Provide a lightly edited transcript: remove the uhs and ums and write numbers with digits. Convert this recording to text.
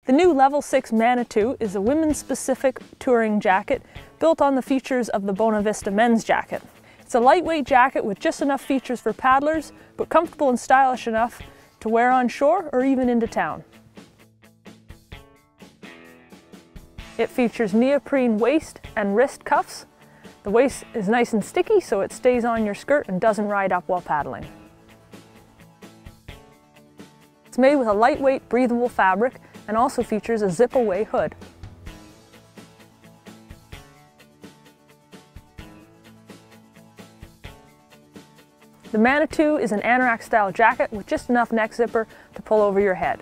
The new Level 6 Manitou is a women's-specific touring jacket built on the features of the Bonavista men's jacket. It's a lightweight jacket with just enough features for paddlers, but comfortable and stylish enough to wear on shore or even into town. It features neoprene waist and wrist cuffs. The waist is nice and sticky so it stays on your skirt and doesn't ride up while paddling. It's made with a lightweight, breathable fabric and also features a zip-away hood. The Manitou is an anorak-style jacket with just enough neck zipper to pull over your head.